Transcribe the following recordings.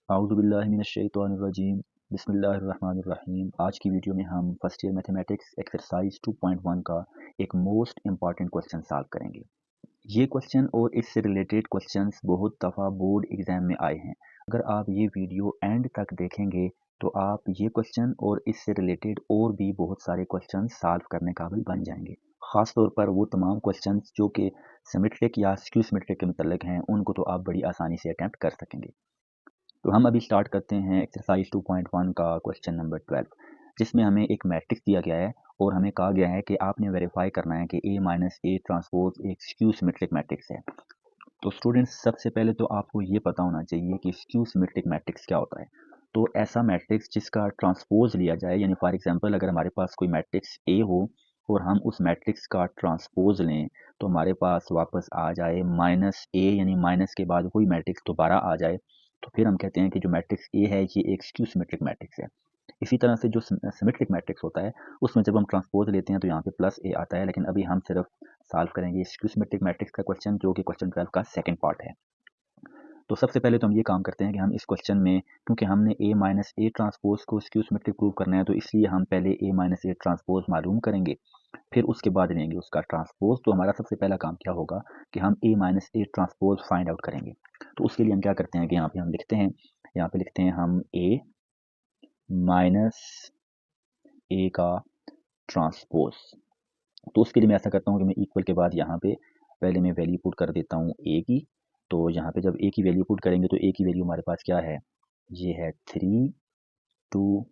आऊज़ुबिल्लाहिमिनश्शैतानिर्रजीम बिस्मिल्लाहिर्रहमानिर्रहीम। आज की वीडियो में हम फर्स्ट ईयर मैथमेटिक्स एक्सरसाइज 2.1 का एक मोस्ट इम्पॉर्टेंट क्वेश्चन सॉल्व करेंगे। ये क्वेश्चन और इससे रिलेटेड क्वेश्चंस बहुत दफ़ा बोर्ड एग्ज़ाम में आए हैं। अगर आप ये वीडियो एंड तक देखेंगे तो आप ये क्वेश्चन और इससे रिलेटेड और भी बहुत सारे क्वेश्चन सॉल्व करने काबिल बन जाएंगे। ख़ास तौर पर वो तमाम क्वेश्चंस जो कि सिमेट्रिक या स्क्यू सिमेट्रिक के मतलब हैं, उनको तो आप बड़ी आसानी से अटैम्प्ट कर सकेंगे। तो हम अभी स्टार्ट करते हैं एक्सरसाइज 2.1 का क्वेश्चन नंबर 12, जिसमें हमें एक मैट्रिक्स दिया गया है और हमें कहा गया है कि आपने वेरीफाई करना है कि A माइनस ए ट्रांसपोज एक स्क्यू सिमेट्रिक मैट्रिक्स है। तो स्टूडेंट्स, सबसे पहले तो आपको ये पता होना चाहिए कि स्क्यू सिमेट्रिक मैट्रिक्स क्या होता है। तो ऐसा मैट्रिक्स जिसका ट्रांसपोज लिया जाए, यानी फॉर एग्जांपल अगर हमारे पास कोई मैट्रिक्स ए हो और हम उस मैट्रिक्स का ट्रांसपोज लें तो हमारे पास वापस आ जाए माइनस ए, यानी माइनस के बाद कोई मैट्रिक्स दोबारा आ जाए, तो फिर हम कहते हैं कि जो मैट्रिक्स ए है ये एक स्क्यू सिमेट्रिक मैट्रिक्स है। इसी तरह से जो सिमेट्रिक मैट्रिक्स होता है उसमें जब हम ट्रांसपोज लेते हैं तो यहाँ पे प्लस ए आता है, लेकिन अभी हम सिर्फ सॉल्व करेंगे स्क्यू सिमेट्रिक मैट्रिक्स का क्वेश्चन, जो कि क्वेश्चन 12 का सेकंड पार्ट है। तो सबसे पहले तो हम ये काम करते हैं कि हम इस क्वेश्चन में, क्योंकि हमने ए माइनस ए ट्रांसपोज को स्क्यू सिमेट्रिक प्रूव करना है, तो इसलिए हम पहले ए माइनस ए ट्रांसपोज मालूम करेंगे, फिर उसके बाद लेंगे उसका ट्रांसपोज। तो हमारा सबसे पहला काम क्या होगा कि हम A minus A transpose find out करेंगे। तो उसके लिए हम क्या करते हैं कि यहाँ पे हम लिखते हैं, यहाँ पे लिखते हैं हम ए माइनस ए का ट्रांसपोज। तो उसके लिए मैं ऐसा करता हूँ कि मैं इक्वल के बाद यहाँ पे पहले मैं वैल्यू पुट कर देता हूँ ए की। तो यहाँ पे जब ए की वैल्यू पुट करेंगे तो ए की वैल्यू हमारे पास क्या है, ये है 3 2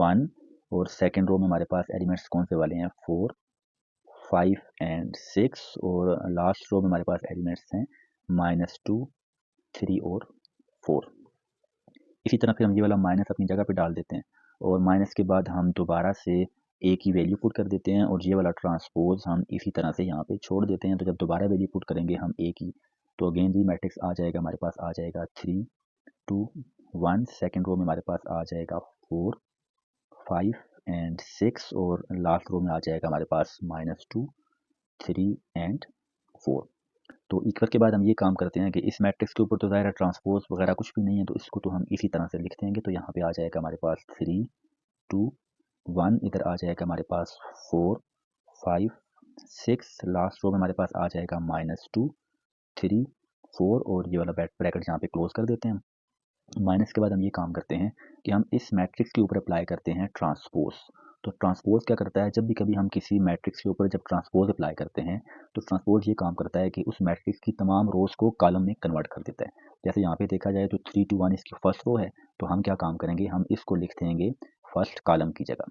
1। और सेकेंड रो में हमारे पास एलिमेंट्स कौन से वाले हैं, 4 5 एंड 6। और लास्ट रो में हमारे पास एलिमेंट्स हैं -2 3 और 4। इसी तरह फिर हम ये वाला माइनस अपनी जगह पे डाल देते हैं और माइनस के बाद हम दोबारा से ए की वैल्यू पुट कर देते हैं और ये वाला ट्रांसपोज हम इसी तरह से यहाँ पे छोड़ देते हैं। तो जब दोबारा वैल्यू पुट करेंगे हम ए की, तो अगेन जी मैट्रिक्स आ जाएगा, हमारे पास आ जाएगा 3 2 1। सेकेंड रो में हमारे पास आ जाएगा 4 5 एंड 6। और लास्ट रो में आ जाएगा हमारे पास -2 3 एंड 4। तो इक्वल के बाद हम ये काम करते हैं कि इस मैट्रिक्स के ऊपर तो ज़ाहिर है ट्रांसपोज वगैरह कुछ भी नहीं है, तो इसको तो हम इसी तरह से लिख देंगे। तो यहाँ पे आ जाएगा हमारे पास 3 2 1, इधर आ जाएगा हमारे पास 4 5 6। लास्ट रो में हमारे पास आ जाएगा -2 3 4। और ये वाला ब्रैकेट यहाँ पे क्लोज कर देते हैं। माइनस के बाद हम ये काम करते हैं कि हम इस मैट्रिक्स के ऊपर अप्लाई करते हैं ट्रांसपोज। तो ट्रांसपोज क्या करता है, जब भी कभी हम किसी मैट्रिक्स के ऊपर जब ट्रांसपोज अप्लाई करते हैं तो ट्रांसपोज ये काम करता है कि उस मैट्रिक्स की तमाम रोज को कॉलम में कन्वर्ट कर देता है। जैसे यहाँ पे देखा जाए तो 3 2 1 इसकी फर्स्ट रो है, तो हम क्या काम करेंगे, हम इसको लिख देंगे फर्स्ट कॉलम की जगह।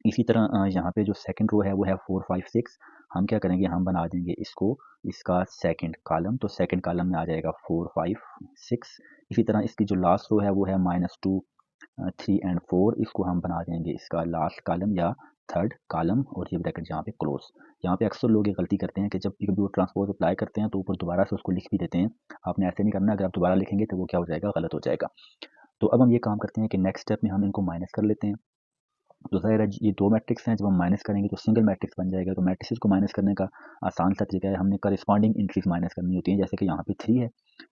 इसी तरह यहाँ पे जो सेकंड रो है वो है 4 5 6। हम क्या करेंगे, हम बना देंगे इसको इसका सेकंड कॉलम। तो सेकंड कॉलम में आ जाएगा 4 5 6। इसी तरह इसकी जो लास्ट रो है वो है -2 3 एंड 4। इसको हम बना देंगे इसका लास्ट कॉलम या थर्ड कॉलम और ये ब्रैकेट यहाँ पे क्लोज। यहाँ पे अक्सर लोग ये गलती करते हैं कि जब भी कभी वो ट्रांसपोज अप्लाई करते हैं तो ऊपर दोबारा से उसको लिख भी देते हैं। आपने ऐसे नहीं करना, अगर आप दोबारा लिखेंगे तो वो क्या हो जाएगा, गलत हो जाएगा। तो अब हम ये काम करते हैं कि नेक्स्ट स्टेप में हम इनको माइनस कर लेते हैं। तो ज़ाहिर है ये दो मैट्रिक्स हैं, जब हम माइनस करेंगे तो सिंगल मैट्रिक्स बन जाएगा। तो मैट्रिक्स को माइनस करने का आसान सा तरीका है, हमने करस्पॉन्डिंग एंट्रीज माइनस करनी होती हैं। जैसे कि यहाँ पे 3 है,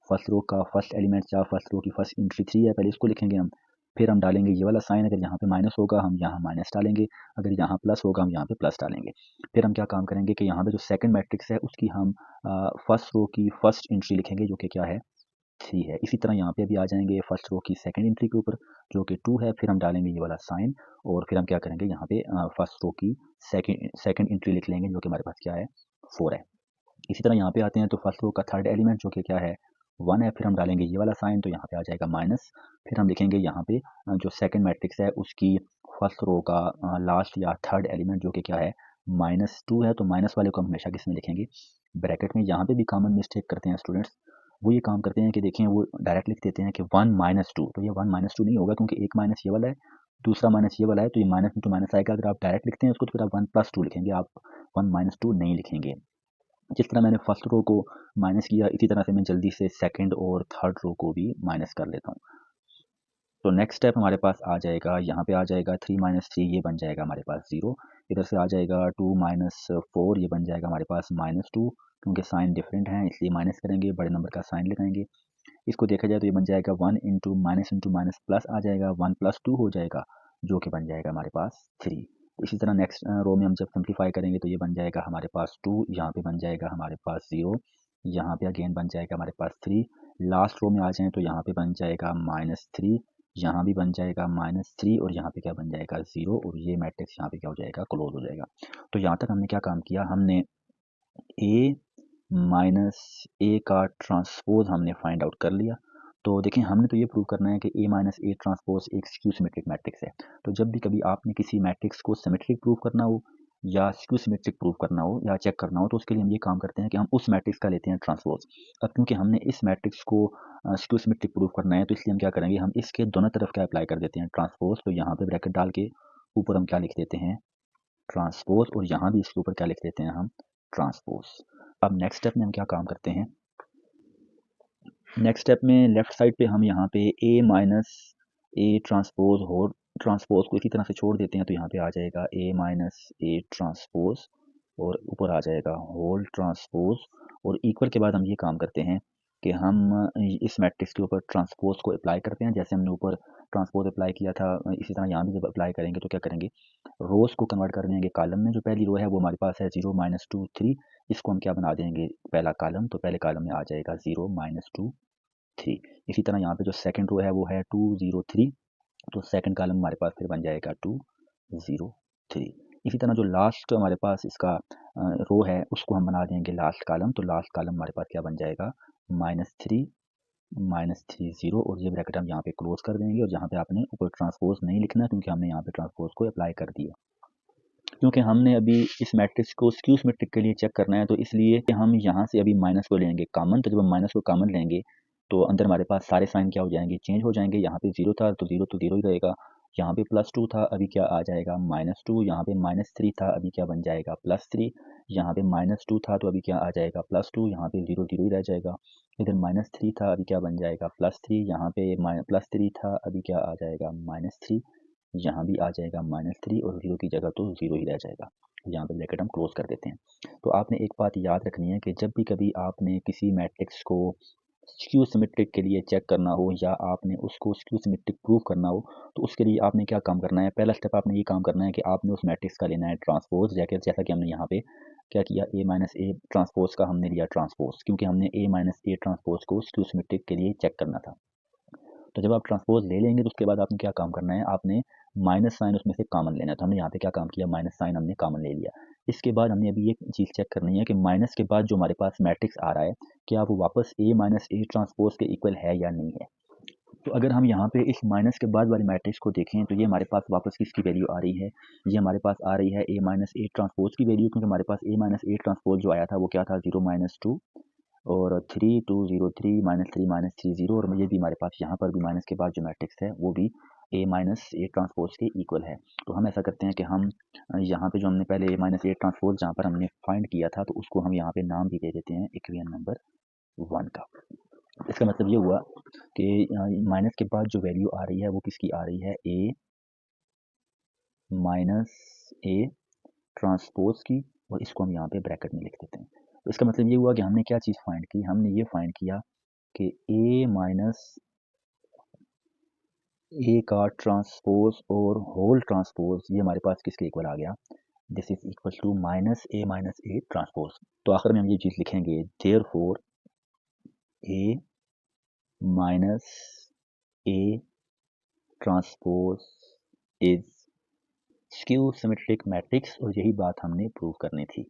फर्स्ट रो का फर्स्ट एलिमेंट या फर्स्ट रो की फर्स्ट एंट्री 3 है, पहले इसको लिखेंगे हम। फिर हम डालेंगे ये वाला साइन, अगर यहाँ पे माइनस होगा हम यहाँ माइनस डालेंगे, अगर यहाँ प्लस होगा हम यहाँ पे प्लस डालेंगे। फिर हम क्या काम करेंगे कि यहाँ पे जो सेकंड मैट्रिक्स है उसकी हम फर्स्ट रो की फर्स्ट एंट्री लिखेंगे, जो कि क्या है, 3 है। इसी तरह यहाँ पे अभी आ जाएंगे फर्स्ट रो की सेकंड एंट्री के ऊपर, जो कि 2 है। फिर हम डालेंगे ये वाला साइन और फिर हम क्या करेंगे, यहाँ पे फर्स्ट रो की सेकंड एंट्री लिख लेंगे, जो कि हमारे पास क्या है, 4 है। इसी तरह यहाँ पे आते हैं तो फर्स्ट रो का थर्ड एलिमेंट जो कि क्या है, 1 है। फिर हम डालेंगे ये वाला साइन, तो यहाँ पे आ जाएगा माइनस। फिर हम लिखेंगे यहाँ पे जो सेकंड मैट्रिक्स है उसकी फर्स्ट रो का लास्ट या थर्ड एलिमेंट, जो कि क्या है, -2 है। तो माइनस वाले को हम हमेशा किस में लिखेंगे, ब्रैकेट में। यहाँ पे भी कॉमन मिस्टेक करते हैं स्टूडेंट्स, वो ये काम करते हैं कि देखें वो डायरेक्ट लिख देते हैं कि 1 -2। तो ये 1 -2 नहीं होगा, क्योंकि एक माइनस ये वाला है, दूसरा माइनस ये वाला है, तो ये माइनस इंटू माइनस आएगा। अगर आप डायरेक्ट लिखते हैं उसको तो फिर आप 1 + 2 लिखेंगे, आप 1 -2 नहीं लिखेंगे। जिस तरह मैंने फर्स्ट रो को माइनस किया, इसी तरह से मैं जल्दी से सेकंड और थर्ड रो को भी माइनस कर लेता हूँ। तो नेक्स्ट स्टेप हमारे पास आ जाएगा, यहाँ पे आ जाएगा 3 - 3, ये बन जाएगा हमारे पास 0। इधर से आ जाएगा 2 - 4, ये बन जाएगा हमारे पास -2। क्योंकि साइन डिफरेंट हैं इसलिए माइनस करेंगे, बड़े नंबर का साइन लगाएंगे। इसको देखा जाए तो ये बन जाएगा 1 इंटू माइनस प्लस आ जाएगा, 1 प्लस 2 हो जाएगा, जो कि बन जाएगा हमारे पास 3। इसी तरह नेक्स्ट रो में हम जब सिंप्लीफाई करेंगे तो ये बन जाएगा हमारे पास 2, यहाँ पे बन जाएगा हमारे पास 0, यहाँ पे अगेन बन जाएगा हमारे पास 3। लास्ट रो में आ जाएँ तो यहाँ पे बन जाएगा -3, यहाँ भी बन जाएगा -3 और यहाँ पे क्या बन जाएगा 0, और ये मैट्रिक्स यहाँ पे क्या हो जाएगा, क्लोज हो जाएगा। तो यहाँ तक हमने क्या काम किया, हमने ए माइनस ए का ट्रांसपोज हमने फाइंड आउट कर लिया। तो देखिए हमने तो ये प्रूव करना है कि ए माइनस ए ट्रांसपोज एक स्क्यू सिमेट्रिक मैट्रिक्स है। तो जब भी कभी आपने किसी मैट्रिक्स को सिमेट्रिक प्रूव करना हो या स्क्यू सिमेट्रिक प्रूव करना हो या चेक करना हो, तो उसके लिए हम ये काम करते हैं कि हम उस मैट्रिक्स का लेते हैं ट्रांसपोज। अब क्योंकि हमने इस मैट्रिक्स को स्क्यू सिमेट्रिक प्रूव करना है, तो इसलिए हम क्या करेंगे, हम इसके दोनों तरफ क्या अप्लाई कर देते हैं, ट्रांसपोज। तो यहाँ पे ब्रैकेट डाल के ऊपर हम क्या लिख देते हैं, ट्रांसपोज, और यहाँ भी इसके ऊपर क्या लिख देते हैं हम, ट्रांसपोज। अब नेक्स्ट स्टेप में हम क्या काम करते हैं, नेक्स्ट स्टेप में लेफ्ट साइड पे हम यहाँ पे ए माइनस ए ट्रांसपोज हो ट्रांसपोज को इसी तरह से छोड़ देते हैं, तो यहाँ पे आ जाएगा ए माइनस ए ट्रांसपोज और ऊपर आ जाएगा होल ट्रांसपोज, और इक्वल के बाद हम ये काम करते हैं कि हम इस मैट्रिक्स के ऊपर ट्रांसपोज को अप्लाई करते हैं। जैसे हमने ऊपर ट्रांसपोज अप्लाई किया था, इसी तरह यहाँ भी जब अप्लाई करेंगे तो क्या करेंगे, रोज को कन्वर्ट कर देंगे कॉलम में। जो पहली रो है वो हमारे पास है 0 -2 3, इसको हम क्या बना देंगे, पहला कॉलम। तो पहले कॉलम में आ जाएगा 0 -2 3। इसी तरह यहाँ पे जो सेकंड रो है वो है 2 0 3, तो सेकंड कॉलम हमारे पास फिर बन जाएगा 2 0 3। इसी तरह जो लास्ट हमारे पास इसका रो है उसको हम बना देंगे लास्ट कॉलम। तो लास्ट कॉलम हमारे पास क्या बन जाएगा, -3 -3 0, और ये ब्रैकेट हम यहाँ पे क्लोज कर देंगे। और जहाँ पे आपने ऊपर ट्रांसपोज नहीं लिखना क्योंकि हमने यहाँ पे ट्रांसपोज को अप्लाई कर दिया, क्योंकि हमने अभी इस मैट्रिक्स को स्क्यू सिमेट्रिक के लिए चेक करना है। तो इसलिए हम यहाँ से अभी माइनस को लेंगे कॉमन। तो जब हम माइनस को कॉमन लेंगे तो अंदर हमारे पास सारे साइन क्या हो जाएंगे, चेंज हो जाएंगे। यहाँ पे 0 था तो 0 ही रहेगा, यहाँ पे +2 था अभी क्या आ जाएगा -2, यहाँ पे -3 था अभी क्या बन जाएगा +3, यहाँ पे -2 था तो अभी क्या आ जाएगा +2, यहाँ पे 0 ही रह जाएगा। इधर -3 था अभी क्या बन जाएगा +3, यहाँ पे +3 था अभी क्या आ जाएगा -3, यहाँ भी आ जाएगा -3, और 0 की जगह तो 0 ही रह जाएगा। यहाँ पे ब्रैकेट हम क्लोज कर देते हैं। तो आपने एक बात याद रखनी है कि जब भी कभी आपने किसी मैट्रिक्स को स्क्यू सिमेट्रिक के लिए चेक करना हो या आपने उसको स्क्यू सिमेट्रिक प्रूव करना हो, तो उसके लिए आपने क्या काम करना है, पहला स्टेप आपने ये काम करना है कि आपने उस मैट्रिक्स का लेना है ट्रांसपोज। जैसा कि हमने यहाँ पे क्या किया, ए माइनस ए ट्रांसपोज का हमने लिया ट्रांसपोज, क्योंकि हमने ए माइनस ए ट्रांसपोज को स्क्यू सिमेट्रिक के लिए चेक करना था। तो जब आप ट्रांसपोज ले लेंगे तो उसके बाद आपने क्या काम करना है, आपने माइनस साइन उसमें से कॉमन लेना है। तो हमने यहाँ पे क्या काम किया, माइनस साइन हमने कॉमन ले लिया। इसके बाद हमने अभी ये चीज़ चेक करनी है कि माइनस के बाद जो हमारे पास मैट्रिक्स आ रहा है क्या वो वापस ए माइनस ए ट्रांसपोज के इक्वल है या नहीं है। तो अगर हम यहाँ पे इस माइनस के बाद वाले मैट्रिक्स को देखें तो ये हमारे पास वापस किसकी वैल्यू आ रही है, ये हमारे पास आ रही है ए माइनस ए ट्रांसपोज की वैल्यू, क्योंकि हमारे पास ए माइनस ए ट्रांसपोज जो आया था वो क्या था 0 -2 और 3 2 0 3 -3 0, और ये भी हमारे पास यहाँ पर भी माइनस के बाद जो मैट्रिक्स है वो भी ए माइनस ए ट्रांसपोज के इक्वल है। तो हम ऐसा करते हैं कि हम यहाँ पे जो हमने पहले ए माइनस ए ट्रांसपोज जहाँ पर हमने फाइंड किया था तो उसको हम यहाँ पे नाम भी दे देते हैं इक्वेशन नंबर 1 का। इसका मतलब ये हुआ कि माइनस के बाद जो वैल्यू आ रही है वो किसकी आ रही है, ए माइनस ए ट्रांसपोज की, और इसको हम यहाँ पे ब्रैकेट में लिख देते हैं। तो इसका मतलब ये हुआ कि हमने क्या चीज़ फाइंड की, हमने ये फाइंड किया कि ए माइनस ए का ट्रांसपोज और होल ट्रांसपोज ये हमारे पास किसके इक्वल आ गया, this is equal to minus A transpose. तो आखिर में हम ये चीज़ लिखेंगे, therefore A minus A transpose is skew symmetric matrix, और यही बात हमने प्रूव करनी थी।